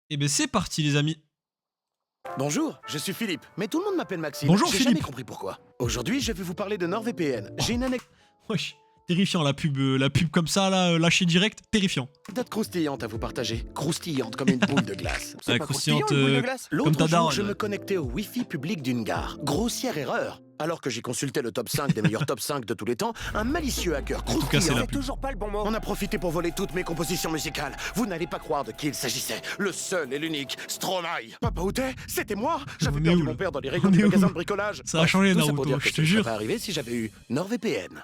Et ben c'est parti les amis. Bonjour, je suis Philippe, mais tout le monde m'appelle Maxime. Bonjour J'ai Philippe. jamais compris pourquoi. Aujourd'hui, je vais vous parler de NordVPN. J'ai une Wesh, terrifiant la pub comme ça là, lâchée direct, terrifiant. anecdote croustillante à vous partager. Croustillante comme une boule de glace. C'est Ouais, pas croustillante, croustillant, une boule de glace comme L'autre ta jour, daronne. je me connectais au Wi-Fi public d'une gare. Grossière erreur. Alors que j'ai consulté le top 5 des meilleurs top 5 de tous les temps, un malicieux hacker tout cas, c'est croustillant. la C'est pub. toujours pas le bon mot. On a profité pour voler toutes mes compositions musicales. Vous n'allez pas croire de qui il s'agissait. Le seul et l'unique, Stromae. Papa où t'es? C'était moi. J'avais On est perdu où, mon là? père dans les rayons On du est où? magasin de bricolage. Ça a changé, tout ça Naruto, pour dire que je te ça jure. serait arrivé si j'avais eu NordVPN.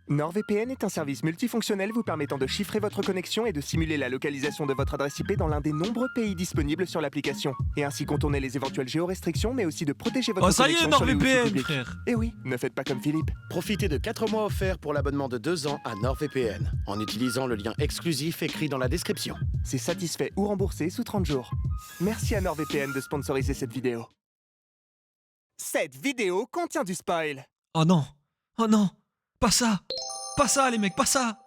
NordVPN est un service multifonctionnel vous permettant de chiffrer votre connexion et de simuler la localisation de votre adresse IP dans l'un des nombreux pays disponibles sur l'application. Et ainsi contourner les éventuelles géorestrictions, mais aussi de protéger votre Oh ça y est, connexion sur les Wi-Fi NordVPN publics. frère. Et oui, ne faites pas comme Philippe. Profitez de 4 mois offerts pour l'abonnement de 2 ans à NordVPN en utilisant le lien exclusif écrit dans la description. C'est satisfait ou remboursé sous 30 jours. Merci à NordVPN de sponsoriser cette vidéo. Cette vidéo contient du spoil. Oh non, pas ça les mecs, pas ça.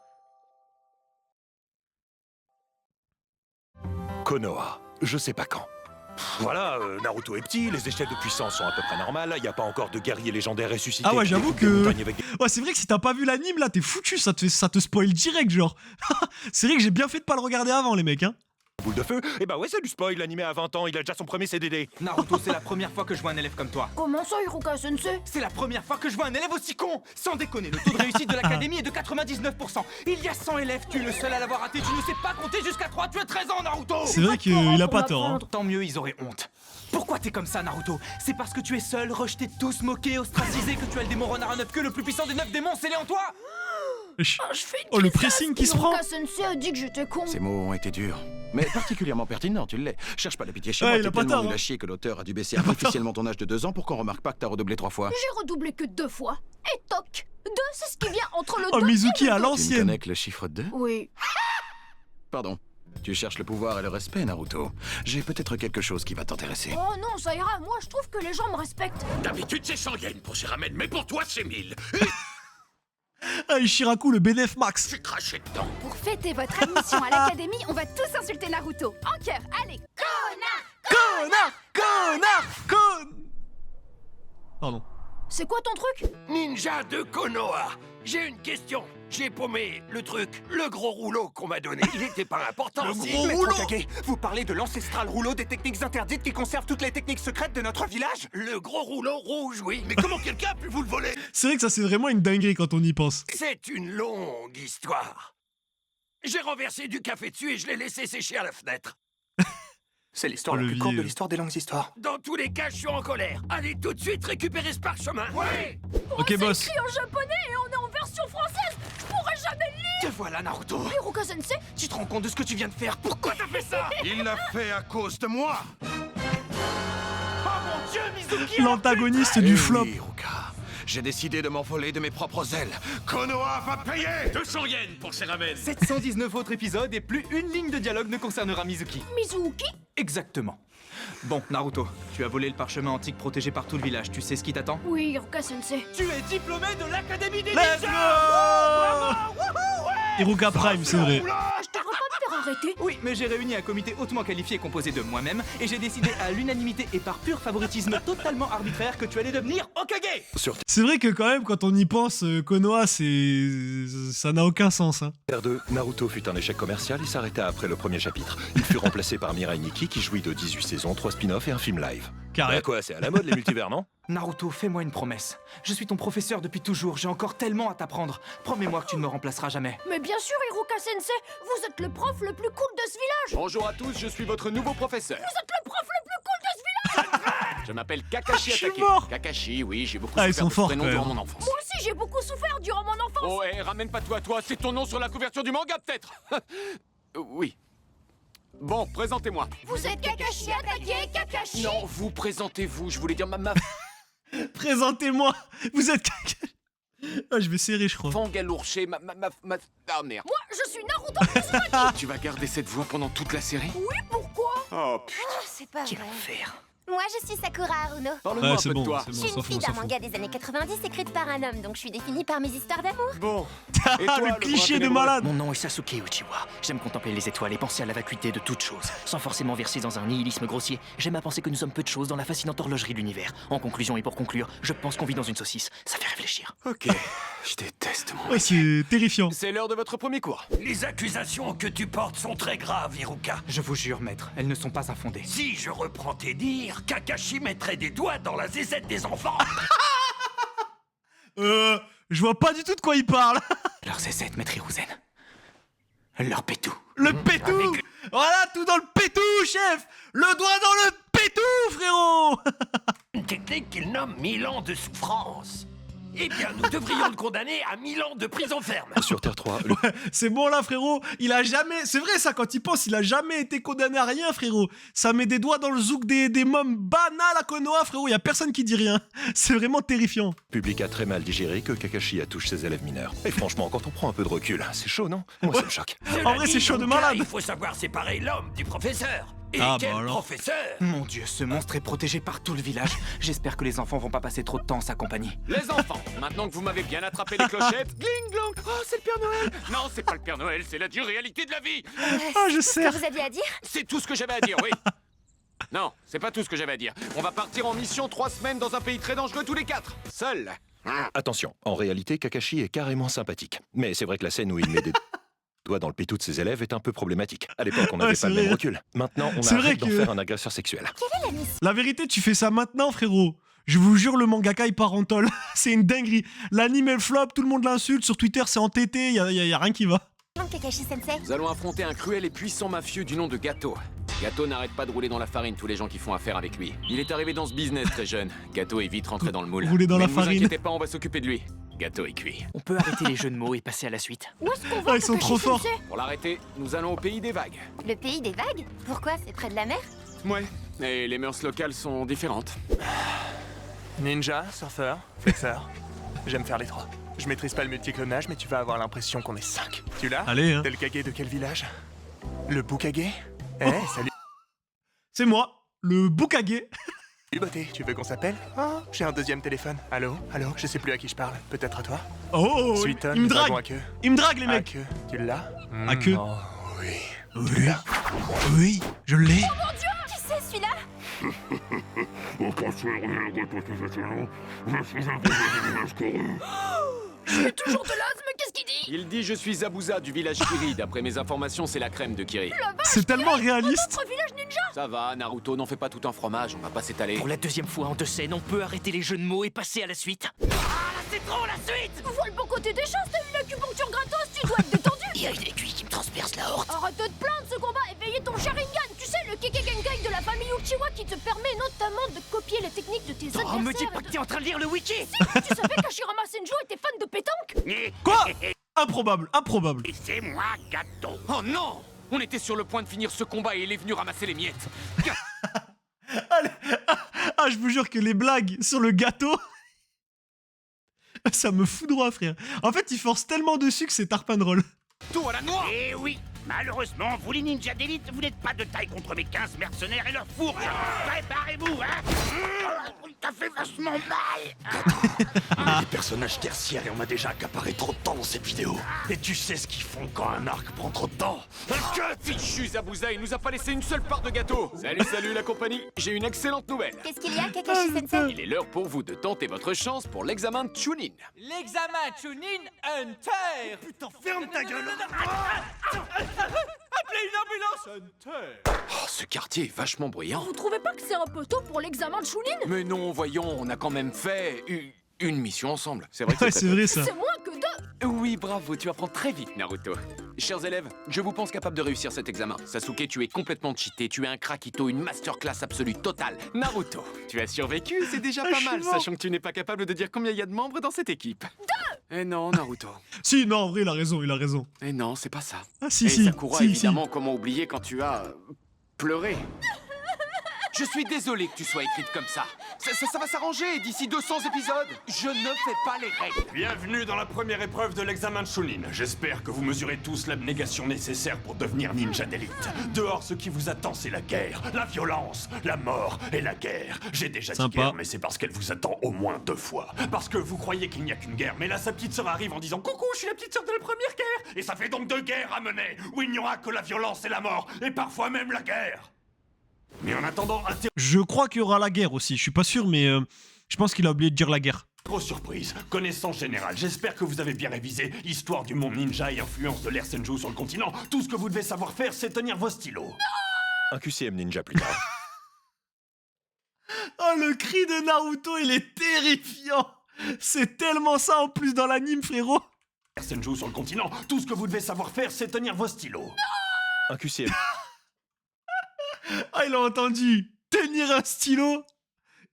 Konoha, je sais pas quand. Voilà, Naruto est petit, les échelles de puissance sont à peu près normales, y a pas encore de guerrier légendaire ressuscité. Ah ouais, qui j'avoue découpe des que- montagnes avec des Ouais c'est vrai que si t'as pas vu l'anime là, t'es foutu, ça te spoil direct genre. C'est vrai que j'ai bien fait de pas le regarder avant les mecs hein. boules de feu. Et bah ouais, c'est du spoil, l'animé a 20 ans, il a déjà son premier CDD. Naruto, c'est la première fois que je vois un élève comme toi. Comment ça, Hiruka Sensei? C'est la première fois que je vois un élève aussi con. Sans déconner, le taux de réussite de l'académie est de 99%. Il y a 100 élèves, tu es le seul à l'avoir raté. Tu ne sais pas compter jusqu'à 3, tu as 13 ans, Naruto. C'est vrai qu'il a pas tort hein. Tant mieux, ils auraient honte. Pourquoi t'es comme ça, Naruto? C'est parce que tu es seul, rejeté de tous, moqué, ostracisé, que tu as le démon renard à 9 queues, le plus puissant des 9 démons scellé en toi. Wesh. Je fais une Oh le grisace. pressing qui se prend. Hiruka Sensei a dit que j'étais con. Ces mots ont été durs, mais particulièrement pertinents, tu l'es. Cherche pas la pitié chez Ouais, moi, il a t'es pas tellement tort, nul hein. à chier que l'auteur a dû baisser artificiellement ton âge de 2 ans pour qu'on remarque pas que t'as redoublé 3 fois. J'ai redoublé que 2 fois. Et toc 2, c'est ce qui vient entre le Oh 2 Mizuki et le à 2. Tu me l'ancienne. connais que le chiffre 2? Oui. Pardon. Tu cherches le pouvoir et le respect, Naruto. J'ai peut-être quelque chose qui va t'intéresser. Oh non, ça ira. Moi, je trouve que les gens me respectent. D'habitude, c'est 100 yens pour ces ramen, mais pour toi, c'est 1000. Ah Ishiraku le bénéf max. J'ai craché dedans. Pour fêter votre admission à l'académie, on va tous insulter Naruto. En cœur, allez. Pardon. C'est quoi ton truc? Ninja de Konoha. J'ai une question. J'ai paumé le truc, le gros rouleau qu'on m'a donné. Il était pas important. si. Maître Okage, vous parlez de l'ancestral rouleau des techniques interdites qui conserve toutes les techniques secrètes de notre village? Le gros rouleau rouge, oui. Mais comment quelqu'un a pu vous le voler? C'est vrai que ça c'est vraiment une dinguerie quand on y pense. C'est une longue histoire. J'ai renversé du café dessus et je l'ai laissé sécher à la fenêtre. C'est l'histoire Oh, la le plus courte vieux. de l'histoire des longues histoires. Dans tous les cas, je suis en colère. Allez tout de suite récupérer ce parchemin. Oui. Ok boss. C'est écrit en japonais et on est en version française. Je pourrais jamais le lire. Te voilà, Naruto. Hiruka Sensei, Tu te rends compte de ce que tu viens de faire? Pourquoi t'as fait ça? Il l'a fait à cause de moi. Oh mon Dieu, Mizuki! L'antagoniste Eh du oui, flop. Hiruka. J'ai décidé de m'envoler de mes propres ailes. Konoha va payer 200 yens pour ces ramen. 719 autres épisodes et plus une ligne de dialogue ne concernera Mizuki. Mizuki. Exactement. Bon, Naruto, tu as volé le parchemin antique protégé par tout le village. Tu sais ce qui t'attend? Oui, Hiruka Sensei. Tu es diplômé de l'Académie des Let's Ninjas! go. Hiruka Prime c'est vrai. Je t'aurais pas me faire arrêter. Oui, mais j'ai réuni un comité hautement qualifié composé de moi-même et j'ai décidé à l'unanimité et par pur favoritisme totalement arbitraire que tu allais devenir Hokage! C'est vrai que quand même quand on y pense, Konoha ça n'a aucun sens hein. R2, Naruto fut un échec commercial et s'arrêta après le premier chapitre. Il fut remplacé par Mirai Nikki qui jouit de 18 saisons, 3 spin-offs et un film live. Carré. Bah quoi, c'est à la mode les multivers, non? Naruto, fais-moi une promesse. Je suis ton professeur depuis toujours, j'ai encore tellement à t'apprendre. Promets-moi que tu ne me remplaceras jamais. Mais bien sûr, Hiruka Sensei, vous êtes le prof le plus cool de ce village. Bonjour à tous, je suis votre nouveau professeur. Vous êtes le prof le plus cool de ce village. Je m'appelle Kakashi Je suis Atake. mort. Kakashi, oui, j'ai beaucoup Ah, ils souffert sont de ce forts, prénom quand durant même. mon enfance. Moi aussi, j'ai beaucoup souffert durant mon enfance. Oh, ramène pas toi, c'est ton nom sur la couverture du manga, peut-être? Oui. Bon, présentez-moi. Vous êtes Kakashi Atake, Kakashi. Non, vous présentez-vous, je voulais dire ma Présentez-moi. Vous êtes Ah je vais serrer je crois. fangalourché, ma... Ah merde. Moi, je suis Naruto Uzumaki. Tu vas garder cette voix pendant toute la série? Oui, pourquoi? Oh putain. C'est pas vrai. Oh, Moi, je suis Sakura Haruno. Parle-moi Ouais, un c'est peu bon, de toi. c'est Je bon, suis s'en une fout, fille on d'un s'en fout. manga des années 90 écrite par un homme, donc je suis définie par mes histoires d'amour. Bon. Ah, Et toi, le bras cliché de ténébreux malade. Mon nom est Sasuke Uchiwa. J'aime contempler les étoiles et penser à la vacuité de toute chose, sans forcément verser dans un nihilisme grossier. J'aime à penser que nous sommes peu de choses dans la fascinante horlogerie de l'univers. En conclusion et pour conclure, je pense qu'on vit dans une saucisse. Ça fait réfléchir. Ok, je déteste mon Ouais, c'est terrifiant. C'est l'heure de votre premier cours. Les accusations que tu portes sont très graves, Hiruka. Je vous jure, maître, elles ne sont pas infondées. Si je reprends tes dires, Kakashi mettrait des doigts dans la zézette des enfants. Je vois pas du tout de quoi il parle. Leur zézette, maître Hiruzen. Leur pétou. Le pétou. Voilà, tout dans le pétou, chef. Le doigt dans le pétou, frérot. Une technique qu'il nomme 1000 ans de souffrance. Eh bien, nous devrions le condamner à 1000 ans de prison ferme. Sur Terre 3, le C'est bon là, frérot. Il a jamais. C'est vrai ça, quand il pense, il a jamais été condamné à rien, frérot. Ça met des doigts dans le zouk des mômes banals à Konoha, frérot. Y a personne qui dit rien. C'est vraiment terrifiant. public a très mal digéré que Kakashi attouche ses élèves mineurs. Et franchement, quand on prend un peu de recul, c'est chaud, non? Moi, ça me choque. En vrai, c'est chaud de malade. Il faut savoir séparer l'homme du professeur. Et Ah, quel bah alors. professeur? Mon Dieu, ce monstre est protégé par tout le village. J'espère que les enfants vont pas passer trop de temps en sa compagnie. Les enfants, maintenant que vous m'avez bien attrapé les clochettes, gling glong, oh c'est le Père Noël. Non, c'est pas le Père Noël, c'est la dure réalité de la vie. Ah, je Ce sais. que vous aviez à dire? C'est tout ce que j'avais à dire, oui. Non, c'est pas tout ce que j'avais à dire. On va partir en mission 3 semaines dans un pays très dangereux tous les 4. Seul. Attention, en réalité, Kakashi est carrément sympathique. Mais c'est vrai que la scène où il met des doigts dans le pétou de ses élèves est un peu problématique. À l'époque, on n'avait Ouais, pas c'est le même vrai. recul. Maintenant, on C'est vrai arrête d'en que- faire un agresseur sexuel. La vérité, tu fais ça maintenant, frérot. Je vous jure, le mangaka il part en tôle. C'est une dinguerie. L'anime elle flop, tout le monde l'insulte. Sur Twitter, c'est entêté. Y a rien qui va. Non, Kakashi Sensei. Nous allons affronter un cruel et puissant mafieux du nom de Gato. Gato n'arrête pas de rouler dans la farine tous les gens qui font affaire avec lui. Il est arrivé dans ce business très jeune. Gato est vite rentré dans le moule. Rouler dans Mais la ne farine. vous inquiétez pas, on va s'occuper de lui. Gato est cuit. On peut arrêter les jeux de mots et passer à la suite. Où est-ce qu'on va, Ah, ils sont Kakashi trop forts. Sensei? Pour l'arrêter, nous allons au pays des vagues. Le pays des vagues? Pourquoi? C'est près de la mer? Ouais. Et les mœurs locales sont différentes. Ninja, surfeur, flexeur. J'aime faire les trois. Je maîtrise pas le multiclonage, mais tu vas avoir l'impression qu'on est 5. Tu l'as? Allez, hein. T'es le Kage de quel village? Le Bukage? Eh, salut, C'est moi, le Bukage. beauté. Tu veux qu'on s'appelle? Oh, j'ai un deuxième téléphone. Allô? Allô? Je sais plus à qui je parle. Peut-être à toi? Oh, Suiton, il me le dragon drague. à queue. Il me drague, les À mecs. queue. Tu l'as? À queue. Oh, oui. Oui. Oui, je l'ai. Qui c'est celui-là? J'ai toujours de l'asthme, qu'est-ce qu'il dit? Il dit je suis Zabuza du village Kiri. D'après mes informations, c'est la crème de Kiri. C'est tellement réaliste. Notre village ninja? Ça va, Naruto, n'en fais pas tout un fromage, on va pas s'étaler. Pour la deuxième fois en 2 scènes, on peut arrêter les jeux de mots et passer à la suite. C'est trop la suite. Vois le bon côté des choses, t'as eu l'acupuncture gratos, tu dois être détendu! Il y a une aiguille qui me transperce la horte. Arrête de te plaindre, ce combat est payé ton Sharingan! Tu sais, le Kekegenkai de la famille Uchiwa qui te permet notamment de copier les techniques de tes adversaires. Oh, me dis pas et que t'es en train de lire le wiki. Tu savais qu'Hashirama Senju était fan de pétanque? Quoi? Improbable, improbable. C'est moi, Gato. Oh non! On était sur le point de finir ce combat et il est venu ramasser les miettes. Ah, je vous jure que les blagues sur le gâteau, ça me fout droit, frère. En fait, il force tellement dessus que c'est tarpin drôle. Tout à la noix! Eh oui, malheureusement, vous les ninjas d'élite, vous n'êtes pas de taille contre mes 15 mercenaires et leurs fourches. Préparez-vous, hein. Ça fait vachement mal. Les personnages tertiaires et on m'a déjà accaparé trop de temps dans cette vidéo. Et tu sais ce qu'ils font quand un arc prend trop de temps? Fichu Zabuza, il nous a pas laissé une seule part de gâteau. Salut la compagnie, j'ai une excellente nouvelle. Qu'est-ce qu'il y a, Kakashi Sensei? Il est l'heure pour vous de tenter votre chance pour l'examen de Chunin. L'examen Chunin Hunter. Putain, ferme ta gueule. Appelez une ambulance Hunter. Oh, ce quartier est vachement bruyant. Vous trouvez pas que c'est un peu tôt pour l'examen de Chunin? Mais non, voyons, on a quand même fait une mission ensemble. C'est vrai que Ouais, c'est c'est vrai ça. C'est moins que deux! Oui, bravo, tu apprends très vite, Naruto. Chers élèves, je vous pense capable de réussir cet examen. Sasuke, tu es complètement cheaté, tu es un craquito, une masterclass absolue totale. Naruto, tu as survécu, c'est déjà Ah, pas je suis mal, mort. sachant que tu n'es pas capable de dire combien il y a de membres dans cette équipe. Eh non, Naruto. Si, non, en vrai, il a raison, il a raison. Eh non, c'est pas ça. Ah, si, Et si. Sakura, si, évidemment, comment oublier quand tu as pleuré. Je suis désolé que tu sois écrite comme ça. Ça va s'arranger d'ici 200 épisodes. Je ne fais pas les règles. Bienvenue dans la première épreuve de l'examen de Chunin. J'espère que vous mesurez tous l'abnégation nécessaire pour devenir ninja d'élite. Dehors, ce qui vous attend, c'est la guerre, la violence, la mort et la guerre. J'ai déjà dit guerre, mais c'est parce qu'elle vous attend au moins 2 fois. Parce que vous croyez qu'il n'y a qu'une guerre, mais là, sa petite sœur arrive en disant « Coucou, je suis la petite sœur de la première guerre !» Et ça fait donc 2 guerres à mener, où il n'y aura que la violence et la mort, et parfois même la guerre. Mais en attendant, Je crois qu'il y aura la guerre aussi, je suis pas sûr, mais je pense qu'il a oublié de dire la guerre. Grosse surprise, connaissance générale, j'espère que vous avez bien révisé histoire du monde ninja et influence de l'ère Senju sur le continent. Tout ce que vous devez savoir faire, c'est tenir vos stylos. Un QCM ninja plus tard. Oh, le cri de Naruto, il est terrifiant. C'est tellement ça en plus dans l'anime, frérot. Senju sur le continent, tout ce que vous devez savoir faire, c'est tenir vos stylos. Un QCM. Ah, il a entendu tenir un stylo.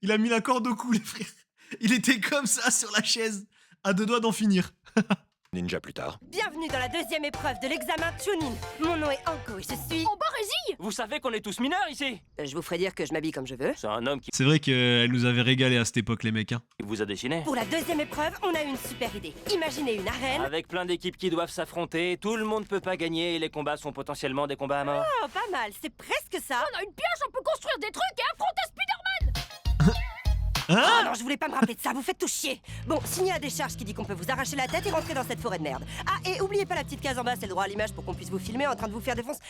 Il a mis la corde au cou, les frères. Il était comme ça sur la chaise, à 2 doigts d'en finir. Ninja plus tard. Bienvenue dans la deuxième épreuve de l'examen Chunin. Mon nom est Anko et je suis... En barésie. Vous savez qu'on est tous mineurs ici. Je vous ferai dire que je m'habille comme je veux. C'est un homme qui C'est vrai qu'elle nous avait régalé à cette époque, les mecs. Hein. vous a dessiné. Pour la deuxième épreuve, on a une super idée. Imaginez une arène... Avec plein d'équipes qui doivent s'affronter, tout le monde peut pas gagner et les combats sont potentiellement des combats à mort. Oh, pas mal, c'est presque ça. On a une pioche, on peut construire des trucs et affronter Spider-Man. Oh non, je voulais pas me rappeler de ça, vous faites tout chier. Bon, signez la décharge qui dit qu'on peut vous arracher la tête et rentrer dans cette forêt de merde. Ah, et oubliez pas la petite case en bas, c'est le droit à l'image pour qu'on puisse vous filmer en train de vous faire défoncer.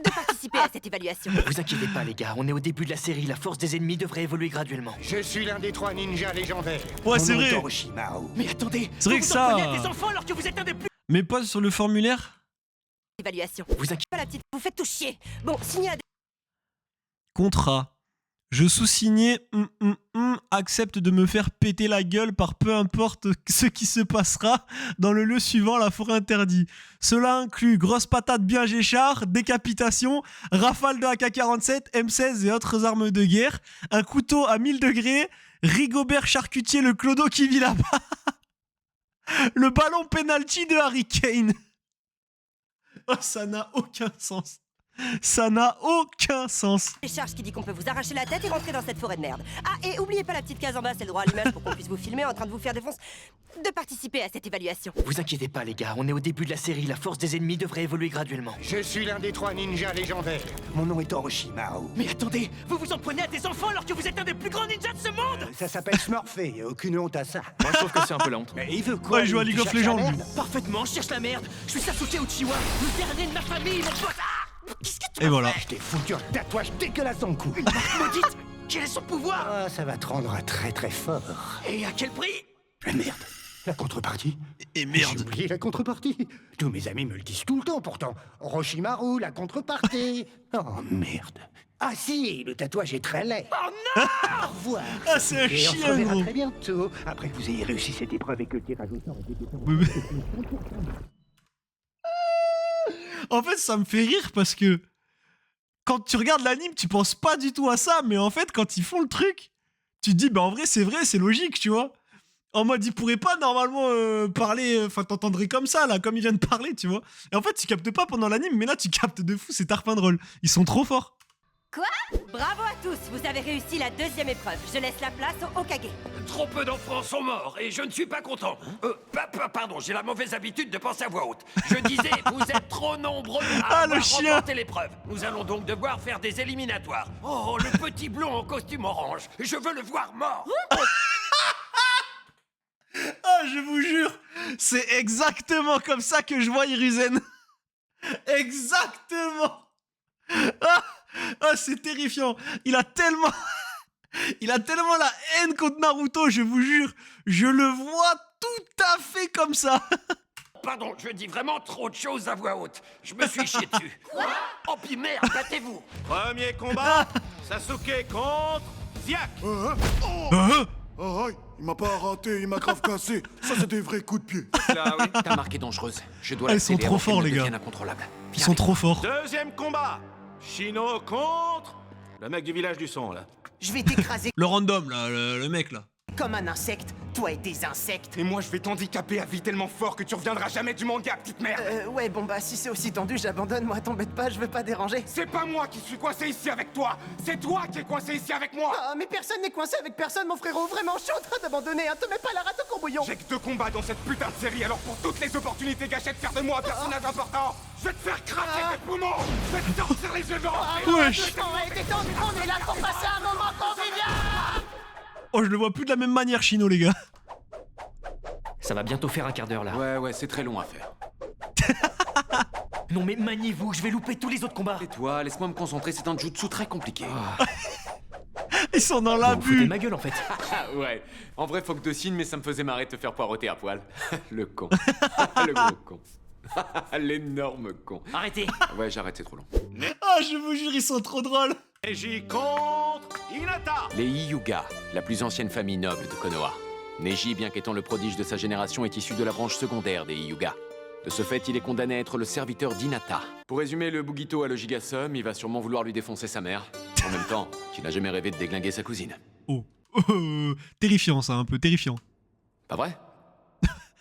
De participer à cette évaluation. Vous inquiétez pas les gars, on est au début de la série, la force des ennemis devrait évoluer graduellement. Je suis l'un des 3 ninjas légendaires. Ouais, c'est vrai. Mais attendez, C'est vrai que ça... prenez à des enfants alors que vous êtes un des plus... Mais pas sur le formulaire. Évaluation. Vous inquiétez Pas la petite, vous faites tout chier. Bon, signez la Contrat. Je sous-signais accepte de me faire péter la gueule par peu importe ce qui se passera dans le lieu suivant, la forêt interdite. Cela inclut grosse patate bien géchard, décapitation, rafale de AK-47, M16 et autres armes de guerre, un couteau à 1000 degrés, Rigobert charcutier le clodo qui vit là-bas, le ballon penalty de Harry Kane. Oh, ça n'a aucun sens. Ça n'a aucun sens. décharge qui dit qu'on peut vous arracher la tête et rentrer dans cette forêt de merde. Ah, et oubliez pas la petite case en bas, c'est le droit à l'image pour qu'on puisse vous filmer en train de vous faire défoncer. De participer à cette évaluation. Vous inquiétez pas les gars, on est au début de la série, la force des ennemis devrait évoluer graduellement. Je suis l'un des 3 ninjas légendaires. Mon nom est Orochimaru. Mais attendez, vous vous en prenez à des enfants alors que vous êtes un des plus grands ninjas de ce monde. Ça s'appelle Smurfé, y a aucune honte à ça. Moi, je trouve que c'est un peu la honte. Mais il veut quoi Ouais, il joue à League of Legends, lui. Parfaitement, je cherche la merde. Je suis Sasuke Uchiwa, le dernier de ma famille, mon pote. Qu'est-ce que tu Et voilà. Je t'ai foutu un tatouage dégueulasse en cou. Une marque maudite. Quel est son pouvoir? Ah, ça va te rendre très très fort. Et à quel prix? Ah, merde. La contrepartie? Et J'ai merde. oublié la contrepartie. Tous mes amis me le disent tout le temps pourtant. Orochimaru, la contrepartie. Oh merde. Ah si, le tatouage est très laid. Oh non. Au revoir. Ah, c'est un Et on se chien, reverra gros. très bientôt, après que vous ayez réussi cette épreuve et que le tirage au sort ait été Oui, oui. En fait, ça me fait rire parce que quand tu regardes l'anime, tu penses pas du tout à ça, mais en fait, quand ils font le truc, tu te dis, bah en vrai, c'est logique, tu vois. En mode, ils pourraient pas normalement parler, enfin, t'entendrais comme ça, là, comme ils viennent de parler, tu vois. Et en fait, tu captes pas pendant l'anime, mais là, tu captes de fou, c'est tarpin drôle. Ils sont trop forts. Bravo à tous, vous avez réussi la deuxième épreuve. Je laisse la place au Hokage. Trop peu d'enfants sont morts et je ne suis pas content. Pardon, j'ai la mauvaise habitude de penser à voix haute. Je disais, vous êtes trop nombreux à Ah, le avoir chien. remporté l'épreuve. Nous allons donc devoir faire des éliminatoires. Oh, le petit blond en costume orange. Je veux le voir mort. Ah, je vous jure, c'est exactement comme ça que je vois Hiruzen. Exactement. Ah, c'est terrifiant. Il a tellement la haine contre Naruto, je vous jure. Je le vois tout à fait comme ça. Pardon, je dis vraiment trop de choses à voix haute. Je me suis chié dessus. Oh, puis merde, battez-vous. Premier combat, Sasuke contre Ziak. Oh, il m'a pas raté, il m'a grave cassé. Ça, c'est des vrais coups de pied. Là, oui, ta marque est dangereuse. Je dois Ah, la ils sont sceller trop avant qu'elle forts, ne les gars. devienne incontrôlable. Ils sont trop forts. Deuxième combat, Shino contre le mec du village du son là. Je vais t'écraser Le random, là, le mec, là. comme un insecte. toi et tes insectes. Et moi, je vais t'handicaper à vie tellement fort que tu reviendras jamais du manga, petite merde. Ouais, bon bah si c'est aussi tendu, j'abandonne, moi t'embête pas, je veux pas déranger. C'est pas moi qui suis coincé ici avec toi, c'est toi qui es coincé ici avec moi. Ah, mais personne n'est coincé avec personne, mon frérot, vraiment, je suis en train d'abandonner, hein, te mets pas la rate au courbouillon. J'ai que 2 combats dans cette putain de série, alors pour toutes les opportunités gâchées de faire de moi un personnage important, je vais te faire craquer tes poumons, je vais te sortir les yeux dents. Wesh. Détends, on est là pour passer un moment convivial. Oh, je le vois plus de la même manière, Chino, les gars. Ça va bientôt faire un quart d'heure là. Ouais, c'est très long à faire. Non mais maniez-vous, je vais louper tous les autres combats. Et toi, laisse-moi me concentrer, c'est un jutsu très compliqué. Ils sont dans Vous l'abus. foutez ma gueule en fait. Ouais, en vrai faut que te signes, mais ça me faisait marrer de te faire poireauter à poil. Le con. Le gros con. L'énorme con. Arrêtez. Ouais, j'arrête, c'est trop long. Ah, je vous jure, ils sont trop drôles. Neji contre Hinata. Les Hyuga, la plus ancienne famille noble de Konoha. Neji, bien qu'étant le prodige de sa génération, est issu de la branche secondaire des Hyuga. De ce fait, il est condamné à être le serviteur d'Hinata. Pour résumer, le Bugito à le Gigasum, il va sûrement vouloir lui défoncer sa mère. En même temps, qu'il n'a jamais rêvé de déglinguer sa cousine. Oh. Terrifiant, ça, un peu terrifiant. Pas vrai?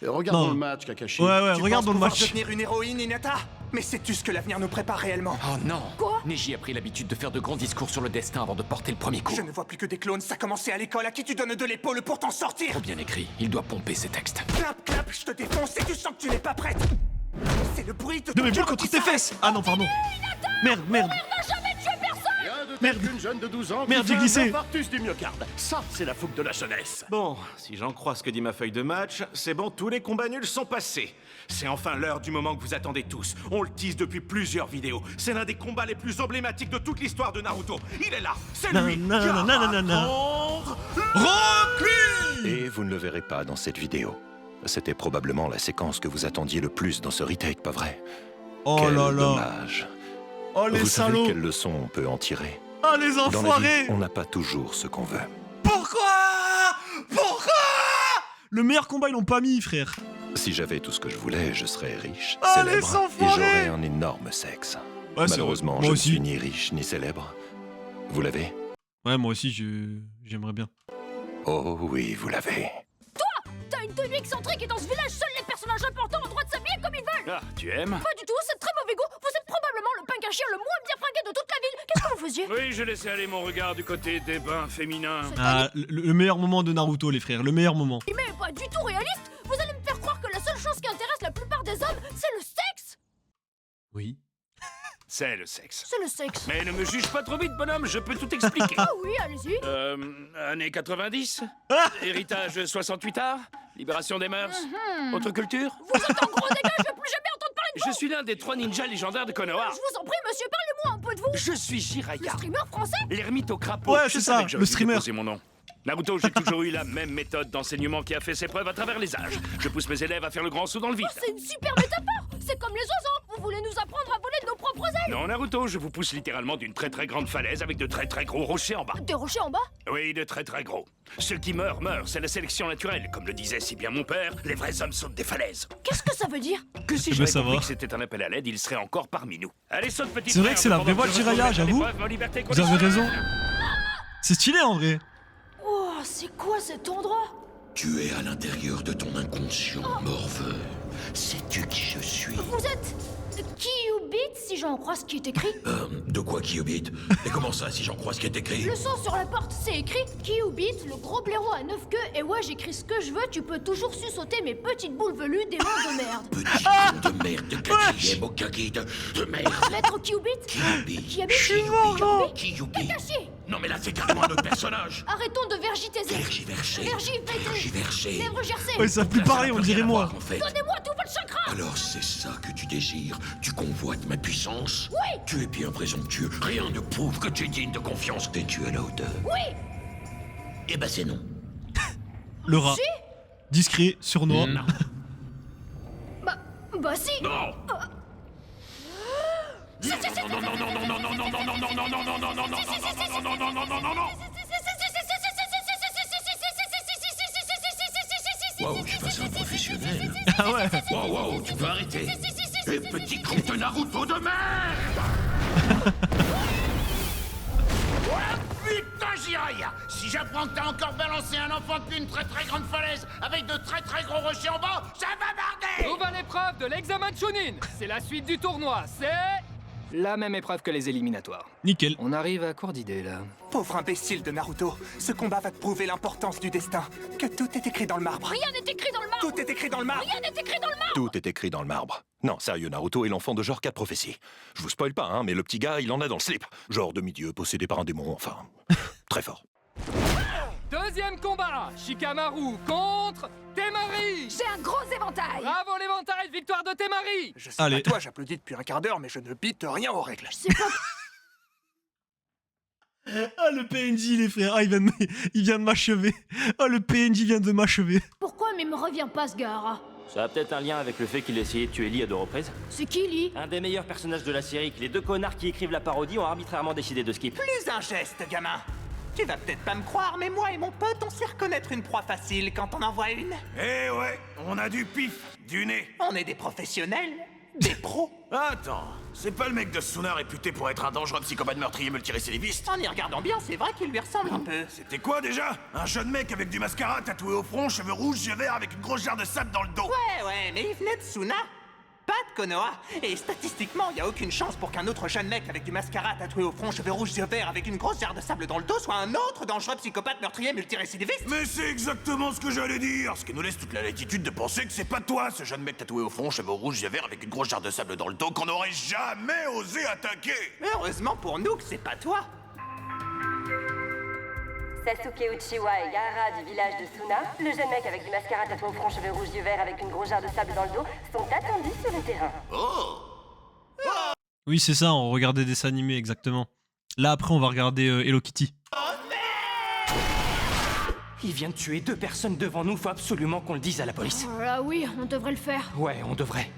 Regardons Non. le match, Kakashi. Ouais, Tu regardons le penses pouvoir match. devenir une héroïne, Hinata? Mais sais-tu ce que l'avenir nous prépare réellement? Oh non! Quoi? Neji a pris l'habitude de faire de grands discours sur le destin avant de porter le premier coup. Je ne vois plus que des clones, ça commençait à l'école, à qui tu donnes de l'épaule pour t'en sortir? Trop bien écrit, il doit pomper ses textes. Clap, clap, je te défonce et tu sens que tu n'es pas prête. C'est le bruit de Non, ton mais cœur contre qui tes s'arrête. fesses. Ah non, pardon. Merde. On n'a jamais tué personne. Merde. Une jeune de 12 ans Merde, qui j'ai fait glissé. un infarctus du myocarde. Ça, c'est la fougue de la jeunesse. Bon, si j'en crois ce que dit ma feuille de match, c'est bon, tous les combats nuls sont passés. C'est enfin l'heure du moment que vous attendez tous. On le tease depuis plusieurs vidéos. C'est l'un des combats les plus emblématiques de toute l'histoire de Naruto. Il est là, c'est lui. Rock Lee. Et vous ne le verrez pas dans cette vidéo. C'était probablement la séquence que vous attendiez le plus dans ce retake, pas vrai? Oh Quel là là. dommage. Oh les Vous salauds. savez quelle leçon on peut en tirer? Ah les Dans la vie, enfoirés. on n'a pas toujours ce qu'on veut. Pourquoi Le meilleur combat, ils l'ont pas mis, frère. Si j'avais tout ce que je voulais, je serais riche, Ah, les célèbre, et enfoirés. j'aurais un énorme sexe. Ouais, c'est Malheureusement, vrai. je Moi ne aussi. suis ni riche ni célèbre. Vous l'avez? Ouais, moi aussi, j'aimerais bien. Oh oui, vous l'avez. T'as une tenue excentrique et dans ce village, seuls les personnages importants ont le droit de s'habiller comme ils veulent. Ah, tu aimes? Pas du tout, c'est de très mauvais goût. Vous êtes probablement le punk à chien le moins bien fringué de toute la ville. Qu'est-ce que vous faisiez? Oui, je laissais aller mon regard du côté des bains féminins. Ah, le meilleur moment de Naruto, les frères, le meilleur moment. Mais pas du tout réaliste. Vous allez me faire croire que la seule chose qui intéresse la plupart des hommes, c'est le sexe. Oui. C'est le sexe. C'est le sexe. Mais ne me juge pas trop vite, bonhomme, je peux tout expliquer. Ah oui, allez-y. Années 90, héritage 68 art, libération des mœurs, autre culture. Vous êtes un gros dégât, je veux plus jamais entendre parler de vous. Je suis l'un des 3 ninjas légendaires de Konoha. Je vous en prie, monsieur, parlez-moi un peu de vous. Je suis Le Jiraiya, streamer français? l'ermite au crapaud. Ouais, Je c'est savais ça, que j'aurais le dû streamer. déposer mon nom. Naruto, j'ai toujours eu la même méthode d'enseignement qui a fait ses preuves à travers les âges. Je pousse mes élèves à faire le grand saut dans le vide. C'est une super métaphore. C'est comme les oiseaux. Vous voulez nous apprendre à voler de nos propres ailes? Non, Naruto, je vous pousse littéralement d'une très très grande falaise avec de très très gros rochers en bas. Des rochers en bas? Oui, de très très gros. Ceux qui meurent, meurent, c'est la sélection naturelle. Comme le disait si bien mon père, les vrais hommes sautent des falaises. Qu'est-ce que ça veut dire? Que si Eh j'avais ben, ça compris va. que c'était un appel à l'aide, il serait encore parmi nous. Allez, saute petite C'est vrai frère, que c'est la vraie pendant voix de je Jiraiya, retrouve j'avoue. l'épreuve, ma liberté Vous avez conditionnelle. raison. C'est stylé en vrai. Oh, c'est quoi cet endroit? Tu es à l'intérieur de ton inconscient, morveux. Sais-tu qui je suis? Vous êtes Kyubit, si j'en crois ce qui est écrit. De quoi Kyubit? Et comment ça, si j'en crois ce qui est écrit? Le son sur la porte, c'est écrit Kyubit, le gros blaireau à 9 queues. Et ouais, j'écris ce que je veux, tu peux toujours sucer mes petites boules velues des mains de merde. Petit con de merde de quatrième au kaki de merde. Maître Kyubit? Kyubit. Kyubit? Kyubit. Kakashi! Non mais là, c'est carrément un autre personnage. Arrêtons de vergitaiser. Vergiversé. Vergiversé. Lèvres gercées. Ouais, ça a plus parler, on dirait moi. En fait. Donnez-moi tout votre chakra. Alors c'est ça que tu désires? Tu convoites ma puissance? Oui. Tu es bien présomptueux. Rien ne prouve que tu es digne de confiance. T'es-tu à la hauteur? Oui. Eh ben c'est non. Le rat. Si. Discret, sournois. Non. Bah si. Non. Waouh, tu passes un professionnel. Ah ouais. Waouh, tu peux arrêter. Et petit con de Naruto de merde. Oh putain, Jiraiya! Si Si j'apprends que t'as encore balancé un enfant depuis une très très grande falaise avec de très très gros rochers en bas, ça va barder! Nouvelle épreuve de l'examen de Chunin. C'est la suite du tournoi, c'est... la même épreuve que les éliminatoires. Nickel. On arrive à court d'idées, là. Pauvre imbécile de Naruto, ce combat va te prouver l'importance du destin. Que tout est écrit dans le marbre. Rien n'est écrit dans le marbre. Tout est écrit dans le marbre. Rien n'est écrit dans le marbre. Tout est écrit dans le marbre. Non, sérieux, Naruto est l'enfant de genre 4 prophéties. Je vous spoil pas, hein, mais le petit gars, il en a dans le slip. Genre demi-dieu, possédé par un démon, enfin... très fort. Deuxième combat, Shikamaru contre Temari. J'ai un gros éventail. Bravo l'éventail, victoire de Temari. Je sais pas toi, j'applaudis depuis un quart d'heure, mais je ne bite rien aux règles. Je sais pas... Ah, le PNJ, les frères. Ah, il vient de m'achever. Ah, le PNJ vient de m'achever. Pourquoi mais me revient pas ce gars? Ça a peut-être un lien avec le fait qu'il a essayé de tuer Lee à 2 reprises. C'est qui, Lee? Un des meilleurs personnages de la série que les 2 connards qui écrivent la parodie ont arbitrairement décidé de skip. Plus un geste, gamin. Tu vas peut-être pas me croire, mais moi et mon pote, on sait reconnaître une proie facile quand on en voit une. Eh ouais, on a du pif, du nez. On est des professionnels, des pros. Attends, c'est pas le mec de Suna réputé pour être un dangereux psychopathe meurtrier multirécidiviste? En y regardant bien, c'est vrai qu'il lui ressemble un peu. C'était quoi déjà? Un jeune mec avec du mascara tatoué au front, cheveux rouges, yeux verts avec une grosse jarre de sable dans le dos. Ouais, mais il venait de Suna, pas de Konoha. Et statistiquement, y a aucune chance pour qu'un autre jeune mec avec du mascara tatoué au front, cheveux rouges, yeux verts avec une grosse jarre de sable dans le dos soit un autre dangereux psychopathe meurtrier multirécidiviste. Mais c'est exactement ce que j'allais dire, ce qui nous laisse toute la latitude de penser que c'est pas toi, ce jeune mec tatoué au front, cheveux rouges, yeux verts avec une grosse jarre de sable dans le dos qu'on n'aurait jamais osé attaquer. Heureusement pour nous que c'est pas toi. Sasuke Uchiwa et Gaara du village de Suna, le jeune mec avec du mascara tatoué au front, cheveux rouges, yeux verts avec une grosse jarre de sable dans le dos, sont attendus sur le terrain. Oui, c'est ça, on regardait des dessins animés, exactement. Là, après, on va regarder Hello Kitty. Il vient de tuer 2 personnes devant nous, faut absolument qu'on le dise à la police. Oh là oui, on devrait le faire. Ouais, on devrait.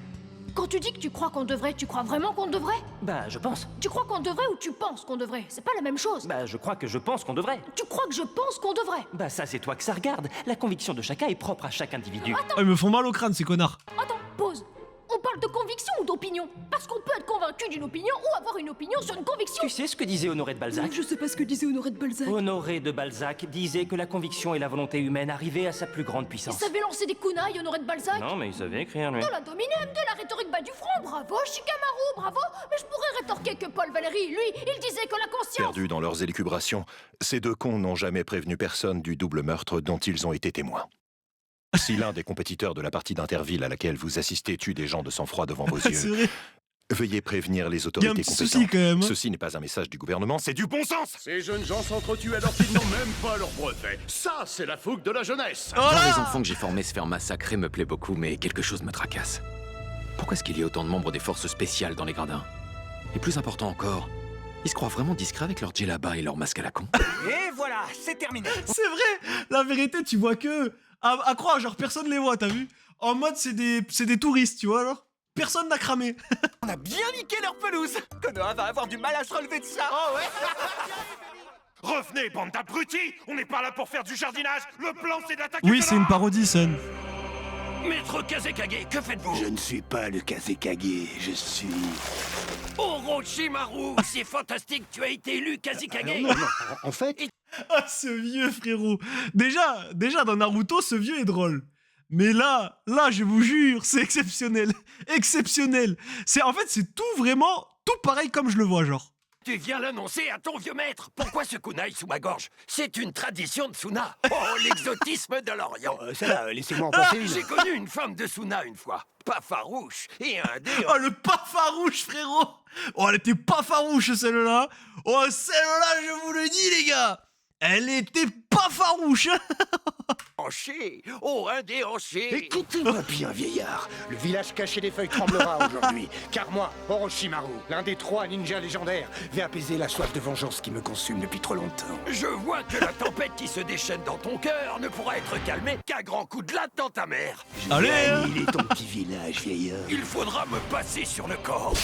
Quand tu dis que tu crois qu'on devrait, tu crois vraiment qu'on devrait? Bah, je pense. Tu crois qu'on devrait ou tu penses qu'on devrait? C'est pas la même chose. Bah, je crois que je pense qu'on devrait. Tu crois que je pense qu'on devrait? Bah, ça, c'est toi que ça regarde. La conviction de chacun est propre à chaque individu. Attends. Ah, ils me font mal au crâne, ces connards. Attends, pause. On parle de conviction ou d'opinion? Parce qu'on peut être convaincu d'une opinion ou avoir une opinion sur une conviction. Tu sais ce que disait Honoré de Balzac? Je sais pas ce que disait Honoré de Balzac. Honoré de Balzac disait que la conviction et la volonté humaine arrivaient à sa plus grande Il puissance. savait lancer des kunai, Honoré de Balzac. Non, mais il savait écrire, lui. De la dominem, de la rhétorique bas du front. Bravo, Shikamaru, bravo. Mais je pourrais rétorquer que Paul Valéry, lui, il disait que la conscience... Perdus dans leurs élucubrations, ces 2 cons n'ont jamais prévenu personne du double meurtre dont ils ont été témoins. Si l'un des compétiteurs de la partie d'Interville à laquelle vous assistez tue des gens de sang-froid devant vos yeux, veuillez prévenir les autorités compétentes. Quand même. Ceci n'est pas un message du gouvernement, c'est du bon sens. Ces jeunes gens s'entretuent alors qu'ils n'ont même pas leur brevet. Ça, c'est la fougue de la jeunesse. Voir les enfants que j'ai formés se faire massacrer me plaît beaucoup, mais quelque chose me tracasse. Pourquoi est-ce qu'il y a autant de membres des forces spéciales dans les gradins? Et plus important encore, ils se croient vraiment discrets avec leur djellaba et leur masque à la con. Et voilà, c'est terminé. C'est vrai. La vérité, tu vois que... À croire, genre, personne les voit, t'as vu? En mode, c'est des touristes, tu vois, alors. Personne n'a cramé. On a bien niqué leur pelouse. Konoha va avoir du mal à se relever de ça. Oh ouais. Revenez, bande d'abrutis. On n'est pas là pour faire du jardinage. Le plan, c'est d'attaquer... Oui, c'est une parodie, Sun. Maître Kazekage, que faites-vous? Je ne suis pas le Kazekage, je suis... Orochimaru, c'est fantastique, tu as été élu Kazekage. Non, en fait... Ah, ce vieux, frérot. Déjà, dans Naruto, ce vieux est drôle. Mais là, je vous jure, c'est exceptionnel. Exceptionnel. En fait, c'est tout vraiment, tout pareil comme je le vois, genre. Tu viens l'annoncer à ton vieux maître. Pourquoi ce kunai sous ma gorge? C'est une tradition de Suna. Oh, l'exotisme de l'Orient. Ça va, laissez-moi en penser une. J'ai connu une femme de Suna une fois. Pas farouche. Et un déo. Oh, le pas farouche, frérot. Oh, elle était pas farouche, celle-là. Oh, celle-là, je vous le dis, les gars. Elle était pas farouche. Hanché. Oh, un déhanché. Écoutez-moi bien, vieillard. Le village caché des feuilles tremblera aujourd'hui. Car moi, Orochimaru, l'un des 3 ninjas légendaires, vais apaiser la soif de vengeance qui me consume depuis trop longtemps. Je vois que la tempête qui se déchaîne dans ton cœur ne pourra être calmée qu'à grands coups de latte dans ta mère. Allez, Il est ton petit village, vieillard. Il faudra me passer sur le corps.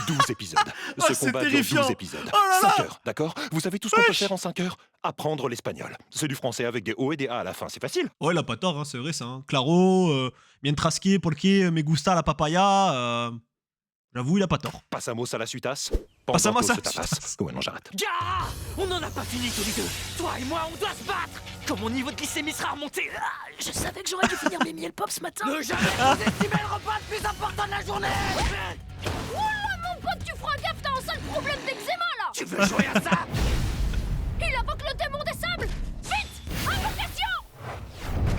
12 épisodes. Ce c'est combat dure terrifiant. 12 épisodes. Oh là là. 5 heures, d'accord? Vous savez tout ce qu'on peut faire en 5 heures? Apprendre l'espagnol. C'est du français avec des O et des A à la fin, c'est facile. Ouais, il a pas tort, hein, c'est vrai ça. Hein. Claro, mientras que porque me gusta la papaya. J'avoue, il a pas tort. Pasamos a la suitas. Passe à moi ça. Ouais, non, j'arrête. Gaara, on n'en a pas fini tous les deux. Toi et moi, on doit se battre. Quand mon niveau de glycémie sera remonté, je savais que j'aurais dû finir mes miel pop ce matin. Ne jamais sous-estimer le repas le plus important de la journée. Oula, mon pote, tu feras gaffe, t'as un sale problème d'eczéma là. Tu veux jouer à ça? Il invoque le démon des sables. Vite, invocation.